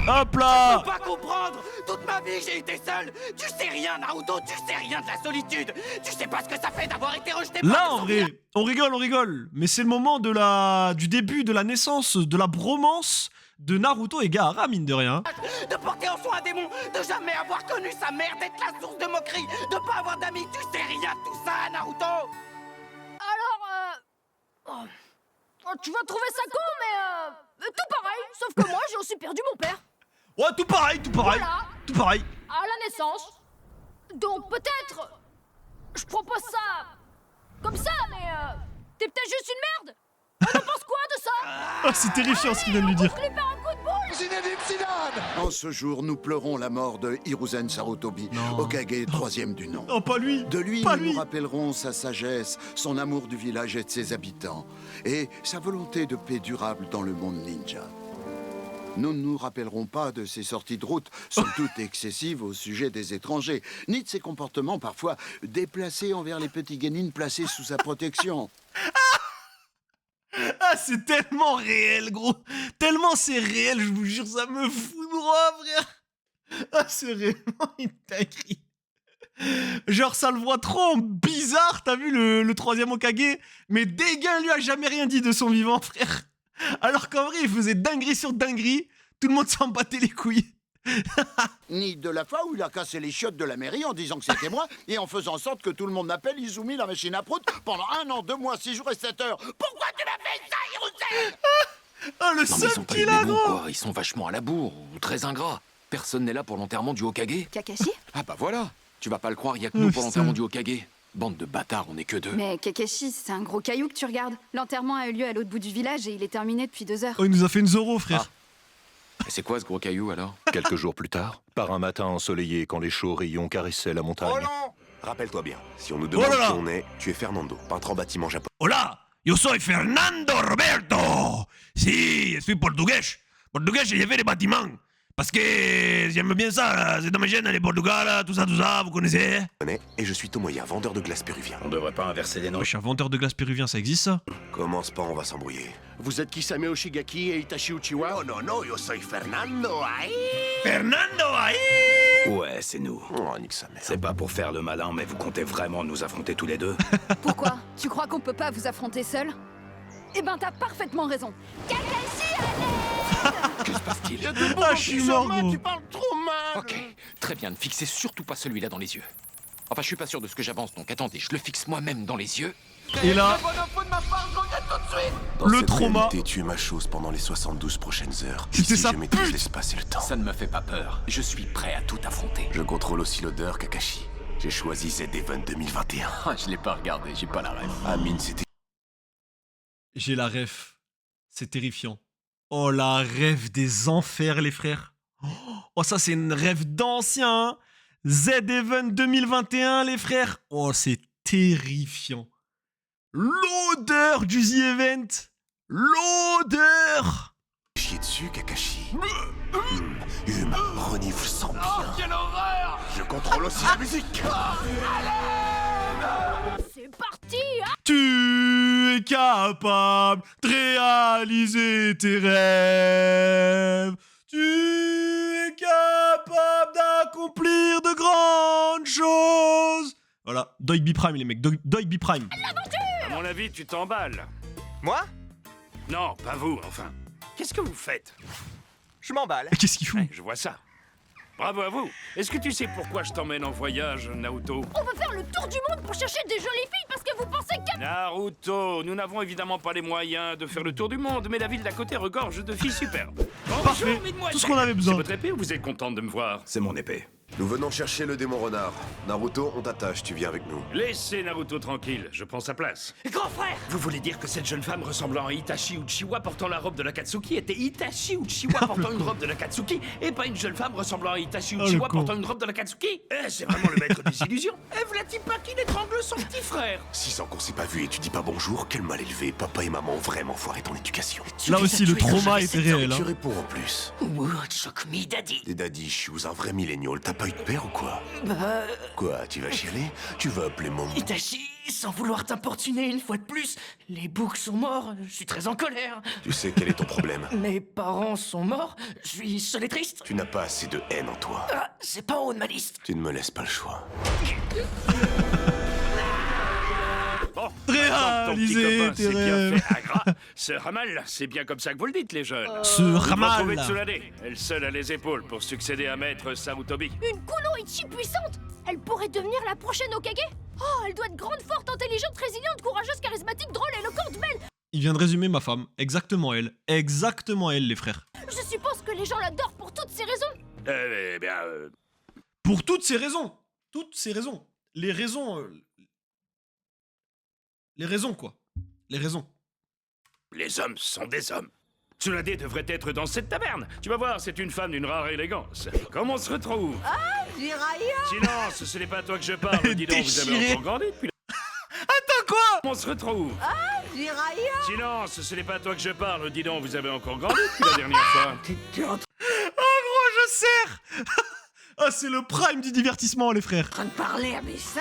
Hop là. Je peux pas comprendre. Toute ma vie, j'ai été seul. Tu sais rien, Naruto. Tu sais rien de la solitude. Tu sais pas ce que ça fait d'avoir été rejeté par Là, des en vrai, on rigole. Mais c'est le moment du début de la naissance, de la bromance de Naruto et Gaara, mine de rien. De porter en soi un démon, de jamais avoir connu sa mère, d'être la source de moquerie, de pas avoir d'amis. Tu sais rien de tout ça, Naruto. Alors, tu vas trouver ça con, mais tout pareil, sauf que moi, j'ai aussi perdu mon père. Ouais, tout pareil. Voilà. Tout pareil. À la naissance. Donc peut-être, je propose ça comme ça, mais t'es peut-être juste une merde. On en pense quoi de ça? Oh, c'est terrifiant ce qu'il vient de lui dire. En ce jour, nous pleurons la mort de Hiruzen Sarutobi, Hokage troisième du nom. Non, pas lui. De lui, pas nous lui. nous rappellerons sa sagesse, son amour du village et de ses habitants, et sa volonté de paix durable dans le monde ninja. Nous ne nous rappellerons pas de ses sorties de route, somme toute excessives au sujet des étrangers, ni de ses comportements parfois déplacés envers les petits guénines placés sous sa protection. Ah, c'est tellement réel, gros. Tellement c'est réel, je vous jure, ça me fout droit, frère. Ah, c'est vraiment une dinguerie. Genre, ça le voit trop bizarre, t'as vu le troisième Hokage? Mais Daigen lui a jamais rien dit de son vivant, frère. Alors qu'en vrai, il faisait dinguerie sur dinguerie, tout le monde s'en battait les couilles. Ni de la fois où il a cassé les chiottes de la mairie en disant que c'était moi et en faisant en sorte que tout le monde m'appelle Izumi la machine à prout pendant 1 an, 2 mois, 6 jours et 7 heures. Pourquoi tu m'as fait ça, Hiruzen? Ah, le Non mais ils sont seum pas qu'il a, démons, gros. quoi. Ils sont vachement à la bourre ou très ingrats. Personne n'est là pour l'enterrement du Hokage. Kakashi? Ah bah voilà. Tu vas pas le croire, y a que nous pour l'enterrement du Hokage. Bande de bâtards, on est que 2. Mais Kakashi, c'est un gros caillou que tu regardes. L'enterrement a eu lieu à l'autre bout du village et il est terminé depuis 2 heures. Oh, il nous a fait une Zoro, frère. Et c'est quoi ce gros caillou alors? Quelques jours plus tard, par un matin ensoleillé quand les chauds rayons caressaient la montagne. Oh non! Rappelle-toi bien, si on nous demande qui on est, tu es Fernando, peintre en bâtiment japonais. Hola, yo soy Fernando Roberto. Si, je suis portugais. Portugais, j'ai fait les bâtiments. Parce que j'aime bien ça, c'est dans mes gènes, les Portugal, tout ça, vous connaissez? Et je suis Tomoya, vendeur de glace péruvien. On devrait pas inverser les noms. Je suis un vendeur de glace péruvien, ça existe ça? Commence pas, on va s'embrouiller. Vous êtes Kisame Oshigaki et Itachi Uchiwa? Non, non, yo soy Fernando, aïe! Fernando, aïe! Ouais, c'est nous. Oh, nique sa mère. C'est pas pour faire le malin, mais vous comptez vraiment nous affronter tous les deux? Pourquoi? Tu crois qu'on peut pas vous affronter seul? Eh ben t'as parfaitement raison. Kakashi, Que se passe-t-il? Ah, je suis mort, gros. Tu parles trop mal! Ok, très bien, ne fixez surtout pas celui-là dans les yeux. Enfin, je suis pas sûr de ce que j'avance, donc attendez, je le fixe moi-même dans les yeux. Et là, Dans le cette trauma. réalité, tu es ma chose pendant les 72 prochaines heures. C'était Ici, sa je maîtrise pute. l'espace et le temps. Ça ne me fait pas peur. Je suis prêt à tout affronter. Je contrôle aussi l'odeur, Kakashi. J'ai choisi Z-Event 2021. Ah, je l'ai pas regardé, j'ai pas la rêve. Amine, c'était... j'ai la ref. C'est terrifiant. Oh, la rêve des enfers, les frères. Oh, ça, c'est une rêve d'ancien. Hein. Z-Event 2021, les frères. Oh, c'est terrifiant. L'odeur du Z-Event. L'odeur. Chier dessus, Kakashi. Renifle sans bien. Oh, quelle horreur! Je contrôle aussi la musique. C'est parti, hein? Tu es capable de réaliser tes rêves. Tu es capable d'accomplir de grandes choses. Voilà, Doigby Prime, les mecs. Doigby Prime. À mon avis, tu t'emballes. Moi? Non, pas vous, enfin. Qu'est-ce que vous faites? Je m'emballe. Qu'est-ce qu'il fout? Je vois ça. Bravo à vous. Est-ce que tu sais pourquoi je t'emmène en voyage, Naruto? On veut faire le tour du monde pour chercher des jolies filles parce que vous pensez que... Naruto, nous n'avons évidemment pas les moyens de faire le tour du monde, mais la ville d'à côté regorge de filles superbes. Parfait. Tout ce qu'on avait besoin. C'est votre épée ou vous êtes contente de me voir? C'est mon épée. Nous venons chercher le démon renard. Naruto, on t'attache, tu viens avec nous. Laissez Naruto tranquille, je prends sa place. Grand frère! Vous voulez dire que cette jeune femme ressemblant à Itachi Uchiwa portant la robe de l'Akatsuki était Itachi Uchiwa portant une robe de l'Akatsuki et pas une jeune femme ressemblant à Itachi Uchiwa portant une robe de l'Akatsuki? C'est vraiment le maître des illusions. Et v'là-t-il pas qu'il étrangle son petit frère? 6 ans qu'on s'est pas vu et tu dis pas bonjour, quel mal élevé. Papa et maman ont vraiment foiré ton éducation. Là aussi, le trauma était réel. Tu réponds en plus. Choc me daddy. Des daddy issues, un vrai millénial. T'as pas eu de père ou quoi? Quoi, tu vas chialer? Tu vas appeler mon... Itachi, sans vouloir t'importuner une fois de plus, les boucs sont morts, je suis très en colère. Tu sais quel est ton problème? Mes parents sont morts, je suis seul et triste. Tu n'as pas assez de haine en toi. Ah, c'est pas en haut de ma liste. Tu ne me laisses pas le choix. Bon, réalisé tes rêves. Ce Ramal, c'est bien comme ça que vous le dites, les jeunes. Ce Ramal. Vous Tsunade, elle seule a les épaules pour succéder à Maître Sarutobi. Une Kunoichi puissante. Elle pourrait devenir la prochaine Hokage. Oh, elle doit être grande, forte, intelligente, résiliente, courageuse, charismatique, drôle, éloquente, belle. Il vient de résumer ma femme. Exactement elle. Exactement elle, les frères. Je suppose que les gens l'adorent pour toutes ces raisons. Pour toutes ces raisons. Toutes ces raisons. Les raisons... Les raisons, quoi. Les raisons. Les hommes sont des hommes. Tsunade devrait être dans cette taverne. Tu vas voir, c'est une femme d'une rare élégance. Comment on se retrouve? Ah, Jiraiya! Silence, ce n'est pas à toi que je parle. Dis donc, vous avez encore grandi depuis... Attends, quoi? Comment on se retrouve? Ah, Jiraiya! Silence, ce n'est pas à toi que je parle. Dis donc, vous avez encore grandi depuis la dernière fois. Oh gros, je serre. Ah, c'est le prime du divertissement, les frères. En train de parler à mes seins?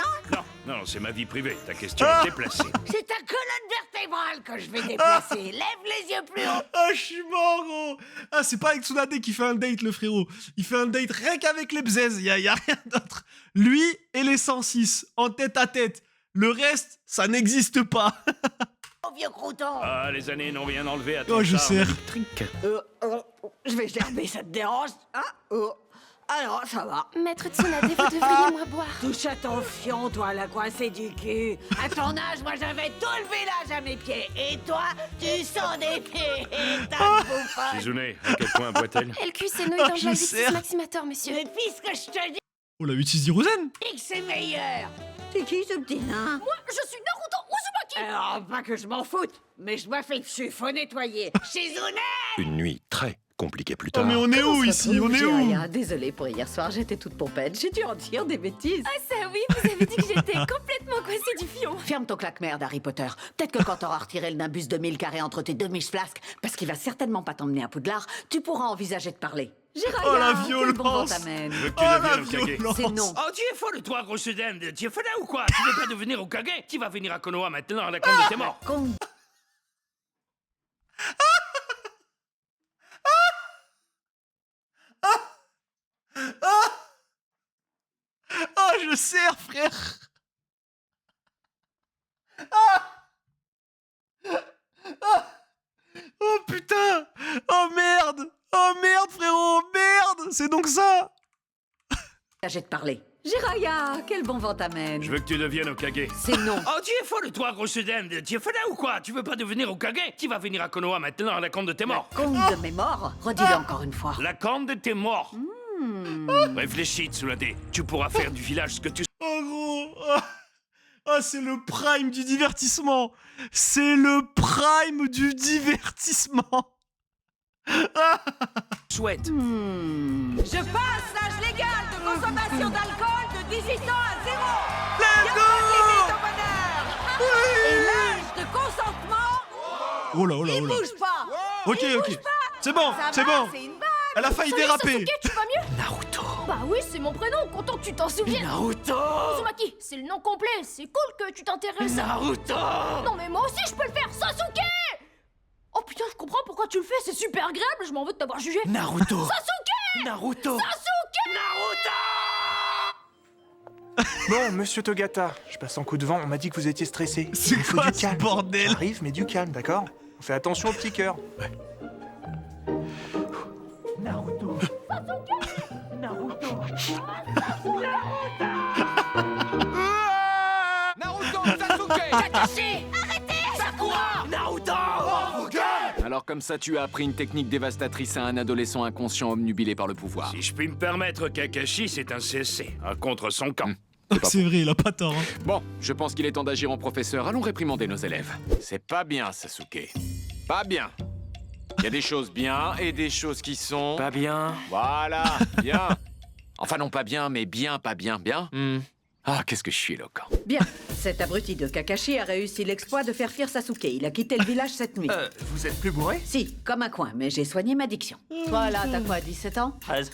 Non, c'est ma vie privée. Ta question est déplacée. C'est ta colonne vertébrale que je vais déplacer. Lève les yeux plus haut. Ah, je suis mort, gros. Ah, c'est pas avec Tsunade qui fait un date, le frérot. Il fait un date rien qu'avec les bzaises. Y a rien d'autre. Lui et les 106, en tête à tête. Le reste, ça n'existe pas. Oh, vieux crouton. Ah, les années n'ont rien enlevé à ton Oh, je charme serre. électrique. Je vais gerber, ça te dérange? Alors, ça va. Maître Tsunade, vous devriez moi boire. Touche à ton fion, toi, la coincée du cul. À ton âge, moi, j'avais tout le village à mes pieds. Et toi, tu sens des pieds. T'as de bouffonne. Shizune, à quel point boit-elle? Elle cuit ses nouilles dans de la Victis Maximator, monsieur. Mais puisque je te dis Oh, la 8-6 d'Hiruzen. que c'est meilleur. C'est qui, ce petit nain? Moi, je suis Naruto Uzumaki. Alors, pas que je m'en foute, mais je m'en fais dessus, faut nettoyer. Shizune! Une nuit très compliquée plus Oh, tard. mais on est où ici? On est où? Désolée pour hier soir, j'étais toute pompette. J'ai dû en dire des bêtises. Ah ça oui, vous avez dit que j'étais complètement coincée du fion. Ferme ton claque-merde, Harry Potter. Peut-être que quand t'auras retiré le nimbus de 1000 carrés entre tes deux miches-flasques, parce qu'il va certainement pas t'emmener à Poudlard, tu pourras envisager de parler. Jiraiya, Oh, la quel bon vent violence. t'amène. Je veux que Oh, tu la deviennes Hokage. violence. C'est non. Oh, tu es folle, toi, grosse dinde. Tu es folle ou quoi? Tu veux pas devenir Hokage? Tu vas venir à Konoha maintenant à la compte de tes morts. Ah, je serre, frère. Oh putain. Oh merde. Oh merde, frérot. Merde. C'est donc ça. J'ai de parler. Jiraiya, quel bon vent t'amène. Je veux que tu deviennes Hokage. C'est non. Oh, tu es folle, toi, grosse dinde. Tu es folle ou quoi? Tu veux pas devenir Hokage? Tu vas venir à Konoha maintenant à la compte de tes morts. Compte de mes morts. Redis-le encore une fois. La compte de tes morts. Réfléchis, Tsunade. Tu pourras faire du village ce que tu... Oh gros. Ah, c'est le prime du divertissement. C'est le prime du divertissement. souhaites. Je passe l'âge légal de consommation d'alcool de 18 ans à 0. Let's Y'a go. pas de limite au bonheur. Et l'âge de consentement, Oh là, oh là, il oh là. bouge pas. Ok, Il ok. bouge pas. C'est bon, Ça c'est va, bon. c'est une balle. Elle a failli Salut, déraper. Sasuke, tu vas mieux? Naruto. Bah oui, c'est mon prénom, content que tu t'en souviennes. Naruto. Uzumaki, c'est le nom complet, c'est cool que tu t'intéresses à... Naruto. Non mais moi aussi je peux le faire, Sasuke. Oh putain, je comprends pourquoi tu le fais, c'est super agréable, je m'en veux de t'avoir jugé. Naruto. Sasuke. Naruto. Sasuke. Bon, monsieur Togata, je passe en coup de vent, on m'a dit que vous étiez stressé. C'est Il faut quoi du ce calme. bordel? Ça arrive, mais du calme, d'accord? On fait attention au petit cœur. Naruto. Naruto. Naruto, Sasuke! Kakashi, arrêtez. Sakura. Naruto. Alors comme ça, tu as appris une technique dévastatrice à un adolescent inconscient obnubilé par le pouvoir. Si je puis me permettre, Kakashi, c'est un CSC, un contre son camp. C'est vrai, il a pas tort. Hein. Bon, je pense qu'il est temps d'agir en professeur. Allons réprimander nos élèves. C'est pas bien, Sasuke. Pas bien. Il y a des choses bien et des choses qui sont... Pas bien. Voilà, bien. Enfin non, pas bien, mais bien, pas bien, bien. Ah, qu'est-ce que je suis éloquent. Bien, cet abruti de Kakashi a réussi l'exploit de faire fuir Sasuke. Il a quitté le village cette nuit. Vous êtes plus bourré? Si, comme un coin, mais j'ai soigné ma diction. Toi là, t'as quoi, 17 ans? 13.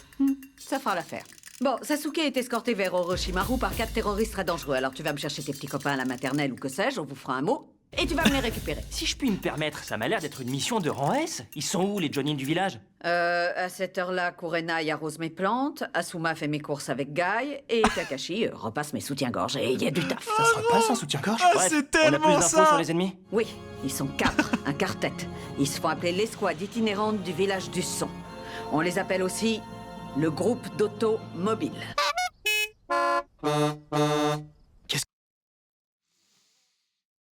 Ça fera l'affaire. Bon, Sasuke est escorté vers Orochimaru par 4 terroristes très dangereux. Alors tu vas me chercher tes petits copains à la maternelle ou que sais-je, on vous fera un mot. Et tu vas me les récupérer. Si je puis me permettre, ça m'a l'air d'être une mission de rang S. Ils sont où, les Jonin du village? À cette heure-là, Kurenai arrose mes plantes, Asuma fait mes courses avec Guy, et Kakashi repasse mes soutiens-gorge. Et il y a du taf. Ça se repasse un soutien-gorge? Ah, Bref, c'est on a tellement plus d'infos ça. sur les ennemis? Oui, ils sont 4, un quartet. Ils se font appeler l'escouade itinérante du village du son. On les appelle aussi le groupe d'auto mobile.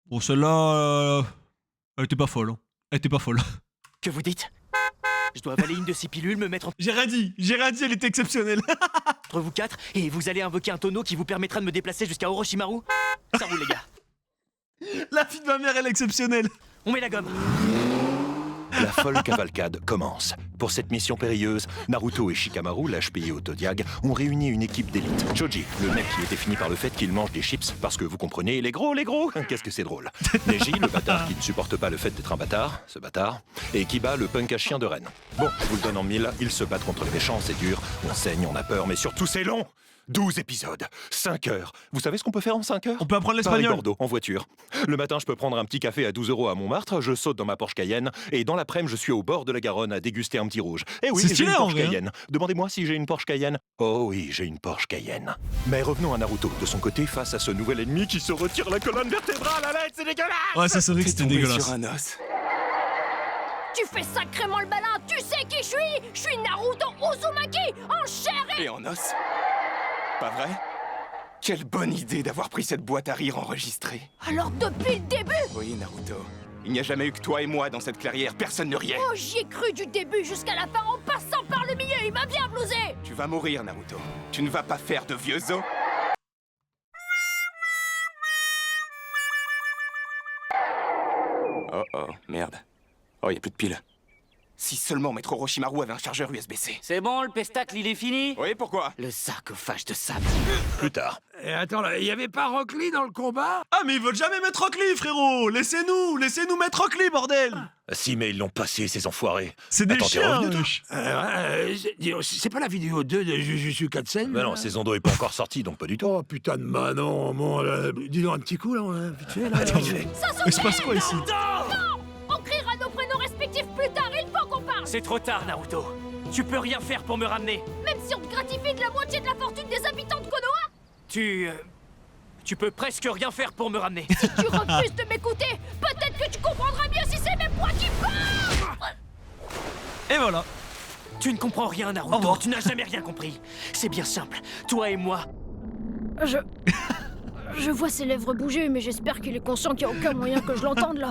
Bon, celle-là, elle était pas folle. Hein. Elle était pas folle. Que vous dites? Je dois avaler une de ces pilules, me mettre J'ai rien dit, elle était exceptionnelle. entre vous 4 et vous allez invoquer un tonneau qui vous permettra de me déplacer jusqu'à Orochimaru. Ça roule, les gars. La fille de ma mère, elle est exceptionnelle. On met la gomme. La folle cavalcade commence. Pour cette mission périlleuse, Naruto et Shikamaru, l'âge payé au Todiag, ont réuni une équipe d'élite. Choji, le mec qui est défini par le fait qu'il mange des chips, parce que vous comprenez, les gros, qu'est-ce que c'est drôle. Neji, le bâtard qui ne supporte pas le fait d'être un bâtard, ce bâtard, et Kiba, le punk à chien de Rennes. Bon, je vous le donne en mille, ils se battent contre les méchants, c'est dur, on saigne, on a peur, mais surtout c'est long. 12 épisodes, 5 heures. Vous savez ce qu'on peut faire en 5 heures? On peut apprendre l'espagnol. Paris-Bordeaux, en voiture. Le matin, je peux prendre un petit café à 12 € à Montmartre, je saute dans ma Porsche Cayenne, et dans l'après-midi, je suis au bord de la Garonne à déguster un petit rouge. Eh oui, C'est j'ai stylé, une en Porsche vrai, hein. Cayenne. Demandez-moi si j'ai une Porsche Cayenne. Oh oui, j'ai une Porsche Cayenne. Mais revenons à Naruto, de son côté, face à ce nouvel ennemi qui se retire la colonne vertébrale à l'aide, c'est dégueulasse! Ouais, ça c'est vrai que c'était dégueulasse. Sur un os. Tu fais sacrément le malin. Tu sais qui je suis? Je suis Naruto Uzumaki, en chair et... Et en os? Pas vrai? Quelle bonne idée d'avoir pris cette boîte à rire enregistrée. Alors depuis le début? Oui, Naruto. Il n'y a jamais eu que toi et moi dans cette clairière, personne ne riait. Oh, j'y ai cru du début jusqu'à la fin en passant par le milieu, il m'a bien blousé. Tu vas mourir, Naruto. Tu ne vas pas faire de vieux os. Oh, merde. Oh, y a plus de piles. Si seulement Maître Orochimaru avait un chargeur USB-C. C'est bon, le pestacle, il est fini? Oui, pourquoi? Le sarcophage de sable. Plus tard. Et attends, il y avait pas Rock Lee dans le combat? Ah, mais ils veulent jamais mettre Rock Lee, frérot. Laissez-nous mettre Rock Lee, bordel. Si, mais ils l'ont passé, ces enfoirés. C'est des Attends, t'es chiens. revenu, toi? C'est pas la vidéo 2 de Jujutsu Kaisen? Bah non, saison 2 est pas encore sortie, donc pas du tout. Oh putain de manon, bon, dis donc un petit coup là, vite fait là. Attends, il se passe quoi ici? Non! On criera nos prénoms respectifs plus tard, il faut qu'on parle. C'est trop tard, Naruto. Tu peux rien faire pour me ramener. Même si on te gratifie de la moitié de la fortune des habitants de Konoha? Tu peux presque rien faire pour me ramener. Si tu refuses de m'écouter, peut-être que tu comprendras mieux si c'est même moi qui parle. Et voilà. Tu ne comprends rien, Naruto. Tu n'as jamais rien compris. C'est bien simple. Toi et moi... Je vois ses lèvres bouger, mais j'espère qu'il est conscient qu'il n'y a aucun moyen que je l'entende là.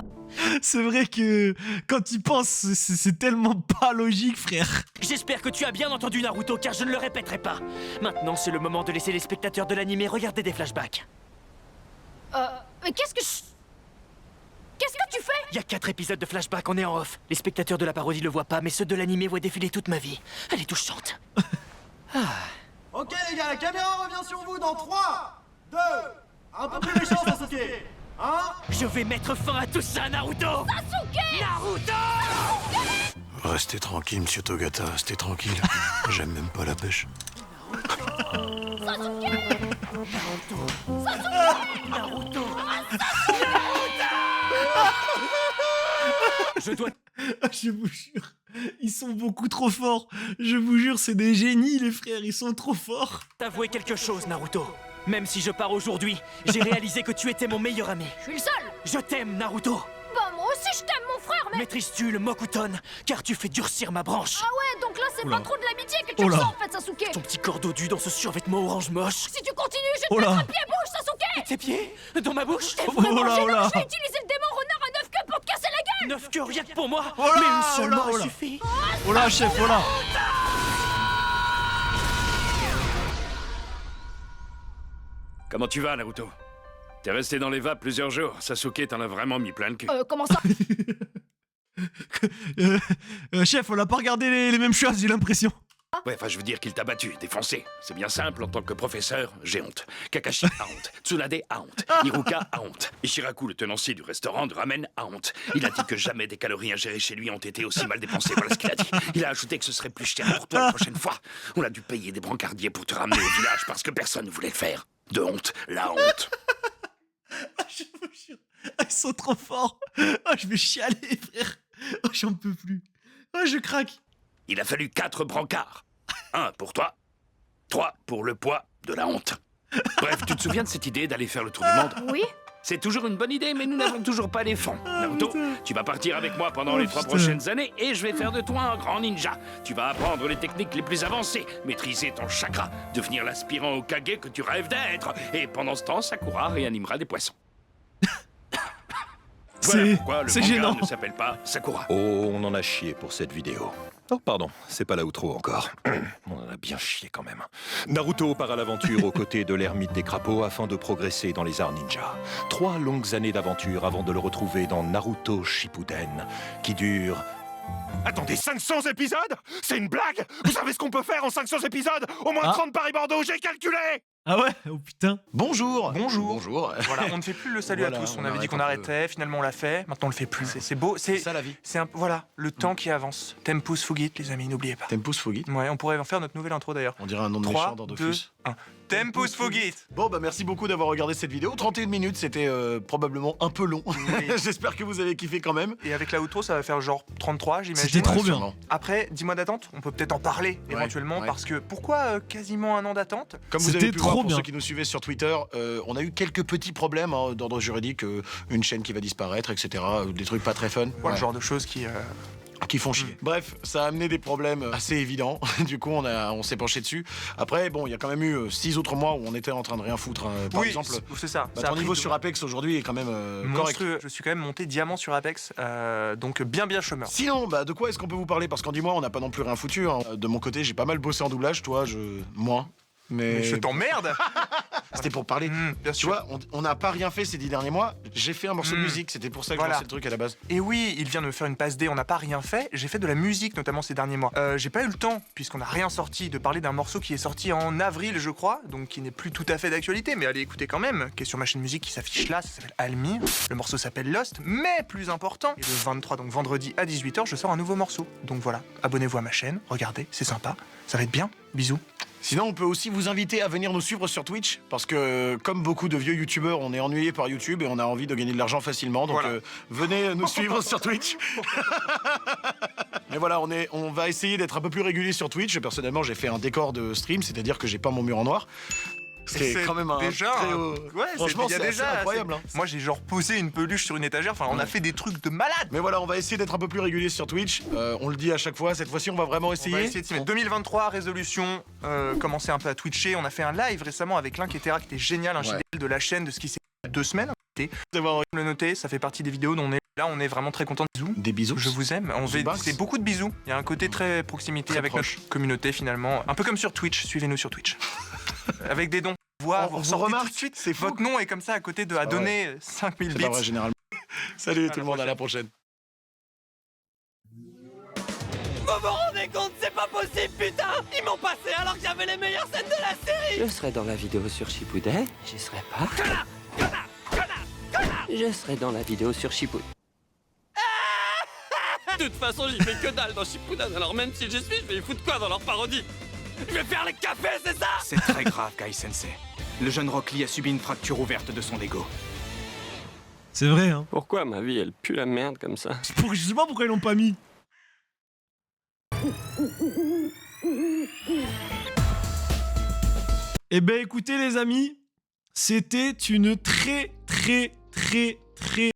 C'est vrai que quand il pense, c'est tellement pas logique, frère. J'espère que tu as bien entendu Naruto, car je ne le répéterai pas. Maintenant, c'est le moment de laisser les spectateurs de l'anime regarder des flashbacks. Mais qu'est-ce que tu fais? Il y a 4 épisodes de flashback, on est en off. Les spectateurs de la parodie le voient pas, mais ceux de l'anime voient défiler toute ma vie. Elle est touchante. Ok les gars, la caméra revient sur vous dans 3, 2, un peu plus méchant Sasuke. Je vais mettre fin à tout ça, Naruto. Sasuke! Naruto! Restez tranquille, monsieur Togata, restez tranquille. J'aime même pas la pêche. Sasuke! Naruto! Je dois... Je vous jure, ils sont beaucoup trop forts. Je vous jure, c'est des génies, les frères, ils sont trop forts. t'avouer quelque chose, Naruto. Même si je pars aujourd'hui, j'ai réalisé que tu étais mon meilleur ami. Je suis le seul. Je t'aime, Naruto. Bah moi aussi je t'aime mon frère, mais... Maîtrises-tu le Mokuton, car tu fais durcir ma branche. Ah ouais, donc là c'est Oula. pas trop de l'amitié que tu Oula. ressens en fait, Sasuke. Ton petit corps dodu dans ce survêtement orange moche. Si tu continues, je vais te Oula. mettre un pied bouche, Sasuke. Tes pieds dans ma bouche. C'est vraiment Oula, gênant, oula. je vais utiliser le démon renard à 9 queues pour te casser la gueule. 9 queues rien que pour moi. Oh là, mais une seule oh là, mort oh là. suffit. Oh là, chef, oh là. Comment tu vas, Naruto? T'es resté dans les vapes plusieurs jours. Sasuke t'en a vraiment mis plein le cul. Comment ça? Chef, on a pas regardé les mêmes choses, j'ai l'impression. Ouais, enfin, je veux dire qu'il t'a battu, défoncé. C'est bien simple, en tant que professeur, j'ai honte. Kakashi a honte. Tsunade a honte. Hiruka a honte. Ishiraku, le tenancier du restaurant de ramen, a honte. Il a dit que jamais des calories ingérées chez lui ont été aussi mal dépensées. Voilà ce qu'il a dit. Il a ajouté que ce serait plus cher pour toi la prochaine fois. On a dû payer des brancardiers pour te ramener au village parce que personne ne voulait le faire. De honte, la honte. Je vous jure, ils sont trop forts. Oh, je vais chialer, frère. Oh, j'en peux plus. Oh, je craque. Il a fallu 4 brancards. 1 pour toi, 3 pour le poids de la honte. Bref, tu te souviens de cette idée d'aller faire le tour du monde? Oui. C'est toujours une bonne idée, mais nous n'avons toujours pas les fonds. Naruto, tu vas partir avec moi pendant les 3 prochaines années et je vais faire de toi un grand ninja. Tu vas apprendre les techniques les plus avancées, maîtriser ton chakra, devenir l'aspirant au Kage que tu rêves d'être. Et pendant ce temps, Sakura réanimera des poissons. Voilà pourquoi le manga gênant. ne s'appelle pas Sakura. Oh, on en a chié pour cette vidéo. Oh, pardon, c'est pas la outro encore. On en a bien chié quand même. Naruto part à l'aventure aux côtés de l'ermite des crapauds afin de progresser dans les arts ninja. 3 longues années d'aventure avant de le retrouver dans Naruto Shippuden, qui dure... Attendez, 500 épisodes? C'est une blague? Vous savez ce qu'on peut faire en 500 épisodes? Au moins 30 Paris-Bordeaux, j'ai calculé! Ah ouais? Oh putain. Bonjour. Bonjour. Voilà, on ne fait plus le salut à tous. On avait dit qu'on arrêtait, finalement on l'a fait, maintenant on le fait plus. C'est beau, c'est ça la vie. C'est un voilà, le temps qui avance. Tempus fugit, les amis, n'oubliez pas. Tempus fugit. Ouais, on pourrait en faire notre nouvelle intro d'ailleurs. On dirait un nom de méchant dans Dofus. 3, 2, 1. Tempus fugit. Bon bah merci beaucoup d'avoir regardé cette vidéo. 31 minutes, c'était probablement un peu long. Oui. J'espère que vous avez kiffé quand même. Et avec la outro, ça va faire genre 33, j'imagine. C'était trop bien. Après, 10 mois d'attente, on peut peut-être en parler éventuellement parce que pourquoi quasiment un an d'attente? Comme vous avez pu voir pour ceux qui nous suivaient sur Twitter, on a eu quelques petits problèmes d'ordre juridique, une chaîne qui va disparaître, etc. Des trucs pas très fun. Le genre de choses qui font chier. Bref, ça a amené des problèmes assez évidents. Du coup, on s'est penché dessus. Après, bon, il y a quand même eu 6 autres mois où on était en train de rien foutre. Par exemple, c'est ça. Ton niveau sur Apex aujourd'hui est quand même correct. Je suis quand même monté diamant sur Apex, donc bien chômeur. Sinon, de quoi est-ce qu'on peut vous parler? Parce qu'en 10 mois, on n'a pas non plus rien foutu. Hein. De mon côté, j'ai pas mal bossé en doublage, toi, moins. Mais je t'emmerde. C'était pour parler. Bien tu sûr. vois, on n'a pas rien fait ces 10 derniers mois. J'ai fait un morceau de musique, c'était pour ça que j'ai lancé le truc à la base. Et oui, il vient de me faire une passe D, on n'a pas rien fait. J'ai fait de la musique, notamment ces derniers mois. J'ai pas eu le temps, puisqu'on n'a rien sorti, de parler d'un morceau qui est sorti en avril, je crois, donc qui n'est plus tout à fait d'actualité, mais allez écouter quand même, qui est sur ma chaîne musique qui s'affiche là, ça s'appelle Almir. Le morceau s'appelle Lost, mais plus important, et le 23, donc vendredi à 18h, je sors un nouveau morceau. Donc voilà, abonnez-vous à ma chaîne, regardez, c'est sympa, ça va être bien, bisous. Sinon, on peut aussi vous inviter à venir nous suivre sur Twitch, parce que, comme beaucoup de vieux youtubeurs, on est ennuyé par YouTube et on a envie de gagner de l'argent facilement, donc venez nous suivre sur Twitch. Mais voilà, on va essayer d'être un peu plus régulier sur Twitch. Personnellement, j'ai fait un décor de stream, c'est-à-dire que j'ai pas mon mur en noir. C'est quand même un déjà très haut... Franchement, c'est déjà incroyable. hein. Moi, j'ai genre posé une peluche sur une étagère. Enfin, on a fait des trucs de malade. Mais voilà, on va essayer d'être un peu plus régulier sur Twitch. On le dit à chaque fois. Cette fois-ci, on va vraiment essayer. On va essayer de s'y mettre. 2023, résolution. Commencer un peu à twitcher. On a fait un live récemment avec l'Inquiétera qui était génial, un JDL de la chaîne de ce qui s'est passé 2 semaines. Le noter, ça fait partie des vidéos dont on est là. On est vraiment très content. Des bisous. Je vous aime. C'est beaucoup de bisous. Il y a un côté très proximité très avec proche. notre communauté finalement. Un peu comme sur Twitch. Suivez-nous sur Twitch. Avec des dons. On s'en remarque, c'est votre nom est comme ça à côté de à donner 5000 bits. C'est pas vrai, généralement. Salut tout le monde, à la prochaine. Vous vous rendez compte, c'est pas possible, putain! Ils m'ont passé alors que j'avais les meilleures scènes de la série! Je serai dans la vidéo sur Shippuden, j'y serai pas. Je serai dans la vidéo sur Shippuden. De toute façon, j'y fais que dalle dans Shippuden, alors même si j'y suis, je vais y foutre quoi dans leur parodie? Je vais faire les cafés, c'est ça? C'est très grave, Kai Sensei. Le jeune Rock Lee a subi une fracture ouverte de son ego. C'est vrai, hein. Pourquoi ma vie, elle pue la merde comme ça? Je sais pas pourquoi ils l'ont pas mis. Eh ben écoutez les amis, c'était une très